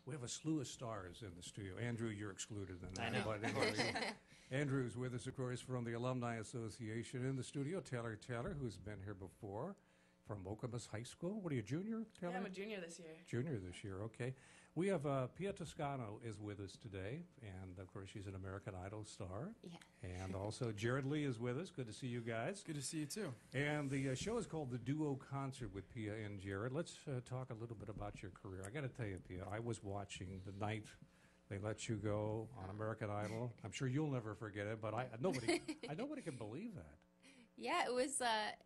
We have a slew of stars in the studio. Andrew, you're excluded in that. I know. But anyway, Andrew's with us, of course, from the Alumni Association in the studio. Taylor, who's been here before, from Okemos High School. What are you, junior, Taylor? Yeah, I'm a junior this year. Junior this year, okay. We have Pia Toscano is with us today, and of course she's an American Idol star. Yeah. And also Jared Lee is with us. Good to see you guys. Good to see you too. And the show is called The Duo Concert with Pia and Jared. Let's talk a little bit about your career. I got to tell you, Pia, I was watching the night they let you go on American Idol. I'm sure you'll never forget it, but nobody can believe that. Yeah, it was,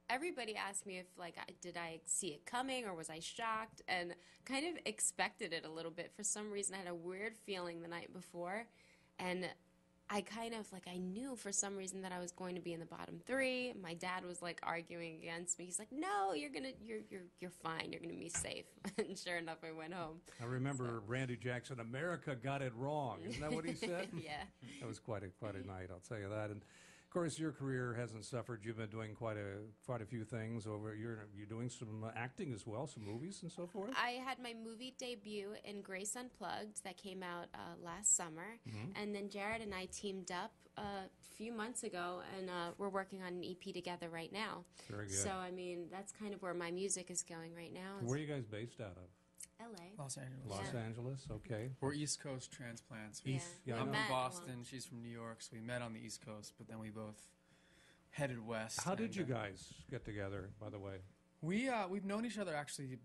everybody asked me if, like, did I see it coming or was I shocked? And kind of expected it a little bit. For some reason, I had a weird feeling the night before. And I kind of, like, I knew for some reason that I was going to be in the bottom three. My dad was, like, arguing against me. He's like, no, you're fine. You're going to be safe. And sure enough, I went home. I remember Randy Jackson, America got it wrong. Isn't that what he said? Yeah. That was quite a night, I'll tell you that. And of course, your career hasn't suffered. You've been doing quite a few things over. You're doing some acting as well, some movies and so forth. I had my movie debut in Grace Unplugged that came out last summer, and then Jared and I teamed up a few months ago, and we're working on an EP together right now. Very good. So I mean, that's kind of where my music is going right now. Where are you guys based out of? L.A. Los Angeles. Los Angeles, okay. We're East Coast transplants. Yeah. Yeah, I I'm know. from Boston. She's from New York, so we met on the East Coast, but then we both headed west. How did and, you guys get together, by the way? We've known each other actually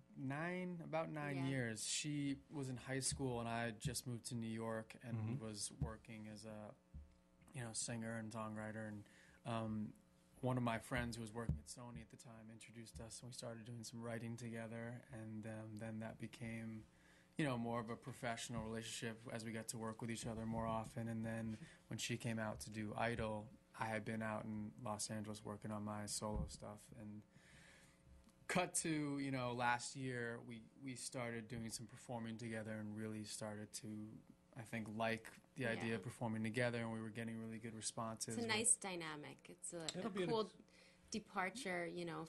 about nine Yeah. years. She was in high school, and I had just moved to New York and was working as a singer and songwriter. And one of my friends who was working at Sony at the time introduced us, and we started doing some writing together. And then that became, more of a professional relationship as we got to work with each other more often. And then when she came out to do Idol, I had been out in Los Angeles working on my solo stuff. And cut to, last year, we started doing some performing together and really started to, I think, like the idea of performing together, and we were getting really good responses. It's a nice dynamic. It's a cool departure,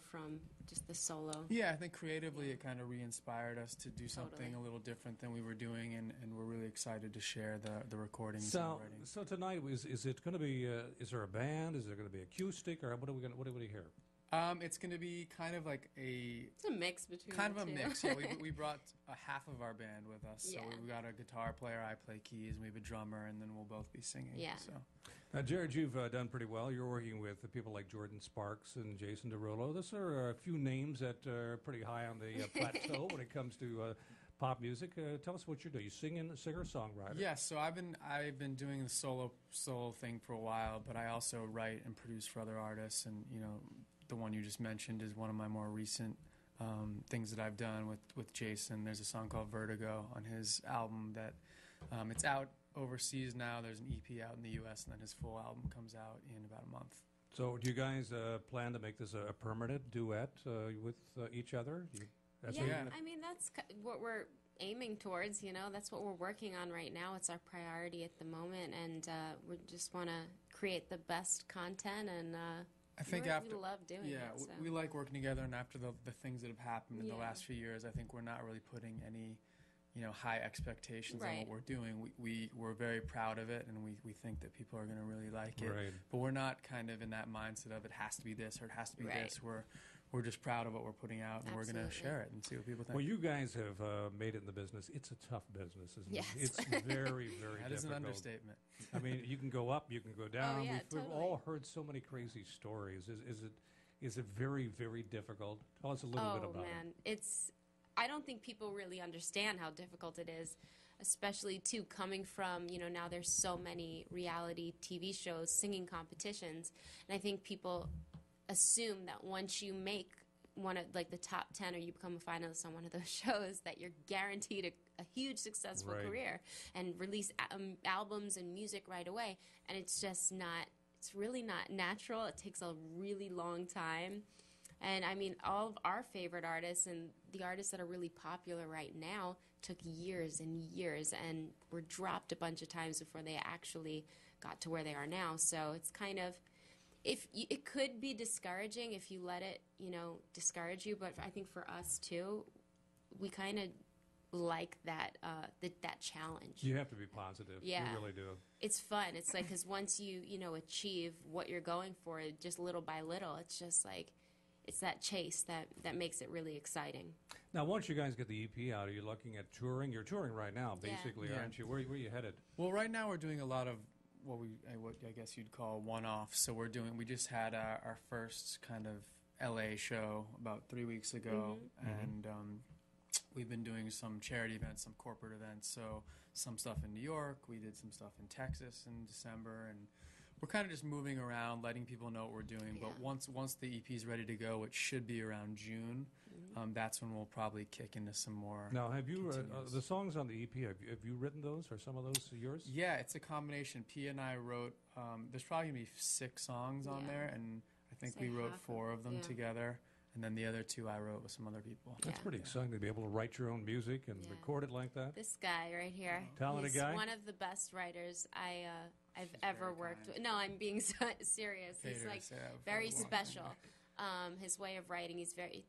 from just the solo. Yeah, I think creatively it kind of re-inspired us to do something a little different than we were doing, and we're really excited to share the recordings and writing. So tonight, is it going to be, is there a band? Is there going to be acoustic? Or what do we hear? It's going to be kind of like It's a mix between kind the of a two. mix. Yeah, we brought half of our band with us. So Yeah. we've got a guitar player, I play keys, and we have a drummer, and then we'll both be singing. Yeah. So. Now, Jared, you've done pretty well. You're working with people like Jordan Sparks and Jason Derulo. Those are a few names that are pretty high on the plateau when it comes to pop music. Tell us what you're doing. You singer, songwriter. Yes, so I've been doing the solo thing for a while, but I also write and produce for other artists, and the one you just mentioned is one of my more recent things that I've done with Jason. There's a song called Vertigo on his album that it's out overseas now. There's an EP out in the U.S., and then his full album comes out in about a month. So do you guys plan to make this a permanent duet with each other? I mean, that's what we're aiming towards, That's what we're working on right now. It's our priority at the moment, and we just want to create the best content, and I think we love doing it. So. We like working together, and after the things that have happened in the last few years, I think we're not really putting any high expectations on what we're doing. We're very proud of it, and we think that people are going to really like it. Right. But we're not kind of in that mindset of it has to be this or it has to be this. We're just proud of what we're putting out, and we're going to share it and see what people think. Well, you guys have made it in the business. It's a tough business, isn't it? It's very, very difficult. That is an understatement. I mean, you can go up, you can go down. We've totally. all heard so many crazy stories. Is it very, very difficult? Tell us a little bit about it. I don't think people really understand how difficult it is, especially too coming from, now there's so many reality TV shows, singing competitions, and I think people assume that once you make one of the top 10 or you become a finalist on one of those shows that you're guaranteed a huge successful career and release albums and music right away, and it's just not, it's really not natural. It takes a really long time. And I mean, all of our favorite artists and the artists that are really popular right now took years and years and were dropped a bunch of times before they actually got to where they are now. So it's kind of, it could be discouraging if you let it, discourage you. But I think for us too, we kind of like that that challenge. You have to be positive. Yeah. You really do. It's fun. It's like, because once you achieve what you're going for, just little by little, it's just like, it's that chase that makes it really exciting. Now, once you guys get the EP out, are you looking at touring? You're touring right now, Yeah. basically, Yeah. aren't you? Where are you headed? Well, right now we're doing a lot of what I guess you'd call one-offs. So we just had our first kind of LA show about 3 weeks ago, and we've been doing some charity events, some corporate events. So some stuff in New York, we did some stuff in Texas in December, and we're kind of just moving around, letting people know what we're doing. Yeah. But once the EP is ready to go, which should be around June, that's when we'll probably kick into some more. Now, have you continuous. the songs on the EP? Have you written those, or some of those yours? Yeah, it's a combination. Pia and I wrote. There's probably gonna be 6 songs on Yeah. there, and I think Say we wrote half 4 of them yeah. together, and then the other 2 I wrote with some other people. That's Yeah. pretty exciting to be able to write your own music and Yeah. record it like that. This guy right here, Talented he's guy? one of the best writers I've She's ever very worked kind. with. No, I'm being serious. Pay He's her to like say that before very we walk in special. there. His way of writing, he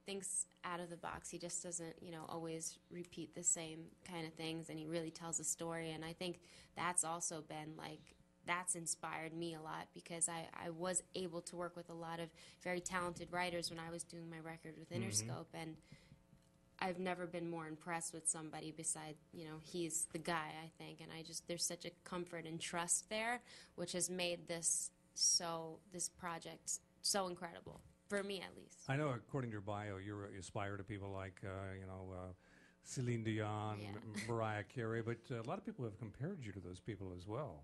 thinks out of the box. He just doesn't, always repeat the same kind of things, and he really tells a story. And I think that's also been that's inspired me a lot, because I was able to work with a lot of very talented writers when I was doing my record with Interscope, and I've never been more impressed with somebody besides, he's the guy, I think. And there's such a comfort and trust there, which has made this project so incredible. For me, at least. I know, according to your bio, you aspire to people like, Celine Dion, Yeah. Mariah Carey, but a lot of people have compared you to those people as well.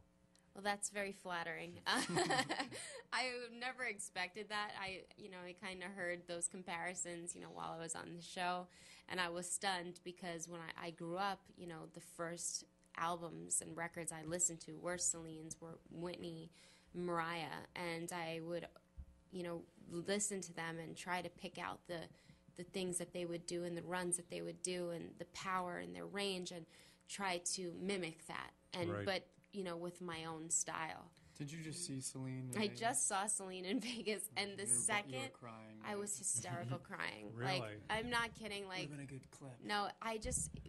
Well, that's very flattering. I never expected that. I kind of heard those comparisons, while I was on the show, and I was stunned, because when I grew up, the first albums and records I listened to were Celine's, were Whitney, Mariah, and I would, listen to them and try to pick out the things that they would do and the runs that they would do and the power and their range, and try to mimic that, Right. but with my own style. Did you just see Celine? in I Vegas? just saw Celine in Vegas, and the You were second crying. I was hysterical crying. Really? Like, I'm not kidding. Like, Would've been a good clip. no,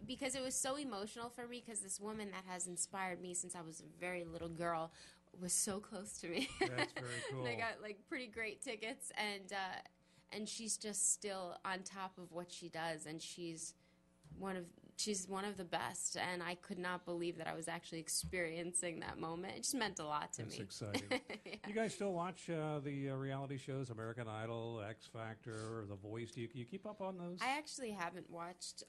because it was so emotional for me, because this woman that has inspired me since I was a very little girl was so close to me. That's very cool. They got pretty great tickets, and she's just still on top of what she does, and she's one of the best, and I could not believe that I was actually experiencing that moment. It just meant a lot to That's me. exciting. Yeah. You guys still watch the reality shows, American Idol, X Factor, The Voice? Do you keep up on those? I actually haven't watched,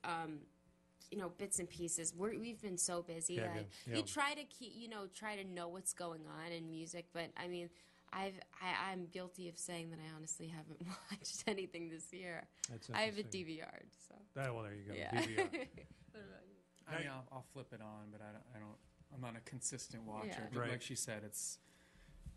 bits and pieces. We've been so busy. Yeah, yeah. You try to keep, try to know what's going on in music, but I mean, I'm guilty of saying that I honestly haven't watched anything this year. That's I have a interesting. DVR, so. Well, there you go. Yeah. DVR. What about you? I mean, I'll flip it on, but I'm not a consistent watcher. Yeah. But Right. like she said, it's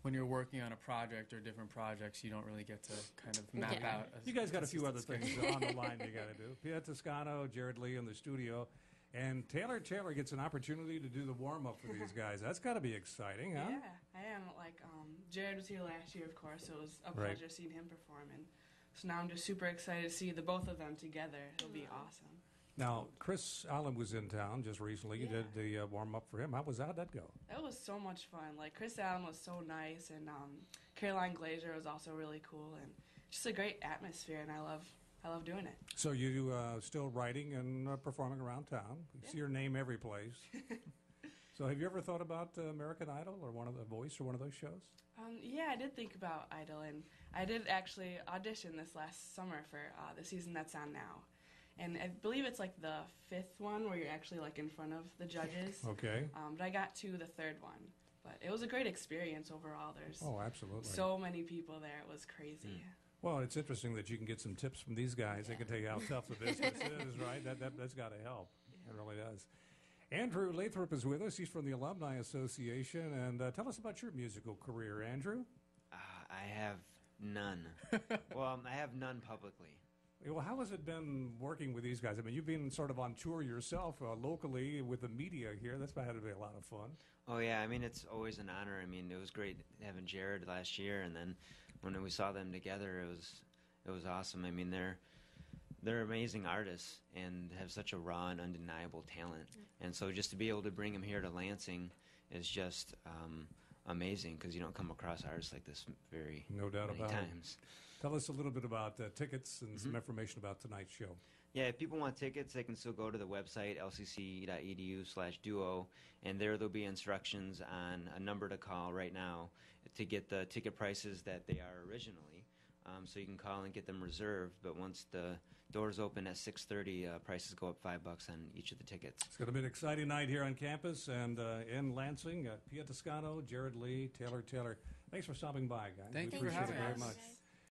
when you're working on a project or different projects, you don't really get to kind of map Yeah. out. You guys got a few other consistent things on the line you got to do. Pia Toscano, Jared Lee in the studio, and Taylor gets an opportunity to do the warm-up for these guys. That's got to be exciting, huh? Yeah, I am. Jared was here last year, of course, so it was a Right. pleasure seeing him perform. And so now I'm just super excited to see the both of them together. It'll be awesome. Now, Chris Allen was in town just recently. You Yeah. did the warm-up for him. How'd that go? That was so much fun. Like, Chris Allen was so nice, and Caroline Glazer was also really cool, and just a great atmosphere, and I love doing it. So you still writing and performing around town. You see your name every place. So have you ever thought about American Idol or one of the Voice or one of those shows? Yeah, I did think about Idol, and I did actually audition this last summer for the season that's on now. And I believe it's like the 5th one where you're actually like in front of the judges. Okay. But I got to the 3rd one. But it was a great experience overall. There's Oh, absolutely. so many people there. It was crazy. Well, it's interesting that you can get some tips from these guys. They can tell you how tough the business is, right? That's got to help. It really does. Andrew Lathrop is with us. He's from the Alumni Association. And tell us about your musical career, Andrew. I have none. Well, I have none publicly. Well, how has it been working with these guys? I mean, you've been sort of on tour yourself locally with the media here. That's had to be a lot of fun. Oh, yeah, I mean, it's always an honor. I mean, it was great having Jared last year, and then when we saw them together, it was awesome. I mean, they're amazing artists and have such a raw and undeniable talent. And so just to be able to bring them here to Lansing is just amazing, because you don't come across artists like this very No doubt many about it. times. Tell us a little bit about tickets and some information about tonight's show. Yeah, if people want tickets, they can still go to the website, lcc.edu/duo, and there'll be instructions on a number to call right now to get the ticket prices that they are originally. So you can call and get them reserved, but once the doors open at 6:30, prices go up $5 on each of the tickets. It's going to be an exciting night here on campus and in Lansing. Pia Toscano, Jared Lee, Taylor. Thanks for stopping by, guys. Thank We you for appreciate having it very us. much. Guys.